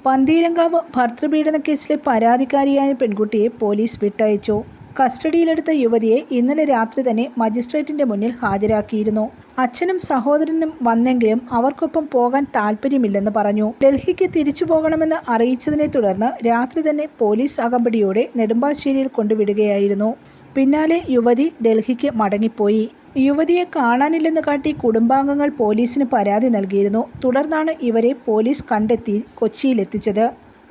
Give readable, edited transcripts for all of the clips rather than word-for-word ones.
പന്തീരങ്കാവ് ഭർതൃപീഡന കേസിലെ പരാതിക്കാരിയായ പെൺകുട്ടിയെ പോലീസ് വിട്ടയച്ചു. കസ്റ്റഡിയിലെടുത്ത യുവതിയെ ഇന്നലെ രാത്രി തന്നെ മജിസ്ട്രേറ്റിന്റെ മുന്നിൽ ഹാജരാക്കിയിരുന്നു. അച്ഛനും സഹോദരനും വന്നെങ്കിലും അവർക്കൊപ്പം പോകാൻ താൽപ്പര്യമില്ലെന്ന് പറഞ്ഞു. ഡൽഹിക്ക് തിരിച്ചു പോകണമെന്ന് അറിയിച്ചതിനെ തുടർന്ന് രാത്രി തന്നെ പോലീസ് അകമ്പടിയോടെ നെടുമ്പാശ്ശേരിയിൽ കൊണ്ടുവിടുകയായിരുന്നു. പിന്നാലെ യുവതി ഡൽഹിക്ക് മടങ്ങിപ്പോയി. യുവതിയെ കാണാനില്ലെന്ന് കാട്ടി കുടുംബാംഗങ്ങൾ പോലീസിന് പരാതി നൽകിയിരുന്നു. തുടർന്നാണ് ഇവരെ പോലീസ് കണ്ടെത്തി കൊച്ചിയിലെത്തിച്ചത്.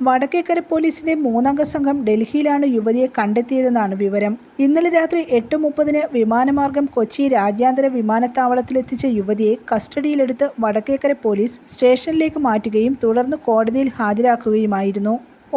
വടക്കേക്കര പോലീസിന്റെ 3-അംഗ സംഘം ഡൽഹിയിലാണ് യുവതിയെ കണ്ടെത്തിയതെന്നാണ് വിവരം. ഇന്നലെ രാത്രി 8:30 വിമാനമാർഗം കൊച്ചി രാജ്യാന്തര വിമാനത്താവളത്തിലെത്തിച്ച യുവതിയെ കസ്റ്റഡിയിലെടുത്ത് വടക്കേക്കര പോലീസ് സ്റ്റേഷനിലേക്ക് മാറ്റുകയും തുടർന്ന് കോടതിയിൽ ഹാജരാക്കുകയുമായിരുന്നു.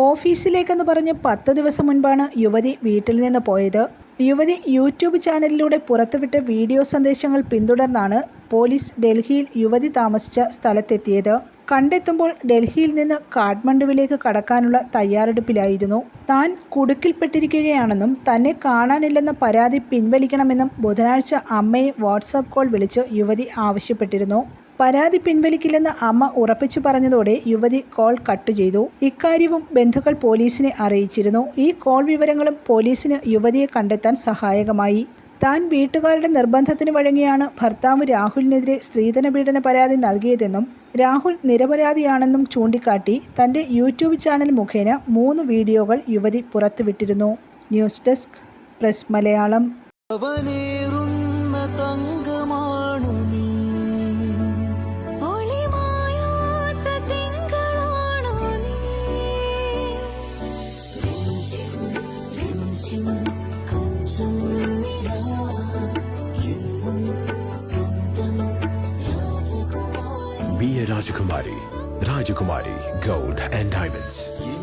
ഓഫീസിലേക്കെന്ന് പറഞ്ഞ് 10 ദിവസം മുൻപാണ് യുവതി വീട്ടിൽ നിന്ന് പോയത്. യുവതി യൂട്യൂബ് ചാനലിലൂടെ പുറത്തുവിട്ട വീഡിയോ സന്ദേശങ്ങൾ പിന്തുടർന്നാണ് പോലീസ് ഡൽഹിയിൽ യുവതി താമസിച്ച സ്ഥലത്തെത്തിയത്. കണ്ടെത്തുമ്പോൾ ഡൽഹിയിൽ നിന്ന് കാഠ്മണ്ഡുവിലേക്ക് കടക്കാനുള്ള തയ്യാറെടുപ്പിലായിരുന്നു. താൻ കുടുക്കിൽപ്പെട്ടിരിക്കുകയാണെന്നും തന്നെ കാണാനില്ലെന്ന പരാതി പിൻവലിക്കണമെന്നും ബുധനാഴ്ച അമ്മയെ വാട്സാപ്പ് കോൾ വിളിച്ച് യുവതി ആവശ്യപ്പെട്ടിരുന്നു. പരാതി പിൻവലിക്കില്ലെന്ന് അമ്മ ഉറപ്പിച്ചു പറഞ്ഞതോടെ യുവതി കോൾ കട്ട് ചെയ്തു. ഇക്കാര്യവും ബന്ധുക്കൾ പോലീസിനെ അറിയിച്ചിരുന്നു. ഈ കോൾ വിവരങ്ങളും പോലീസിന് യുവതിയെ കണ്ടെത്താൻ സഹായകമായി. താൻ വീട്ടുകാരുടെ നിർബന്ധത്തിന് വഴങ്ങിയാണ് ഭർത്താവ് രാഹുലിനെതിരെ സ്ത്രീധനപീഡന പരാതി നൽകിയതെന്നും രാഹുൽ നിരപരാധിയാണെന്നും ചൂണ്ടിക്കാട്ടി തന്റെ യൂട്യൂബ് ചാനൽ മുഖേന 3 വീഡിയോകൾ യുവതി പുറത്തുവിട്ടിരുന്നു. News desk press Malayalam. Be a Rajakumari. Rajakumari Gold and Diamonds.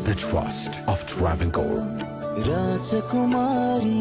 The trust of Travancore. Rajakumari.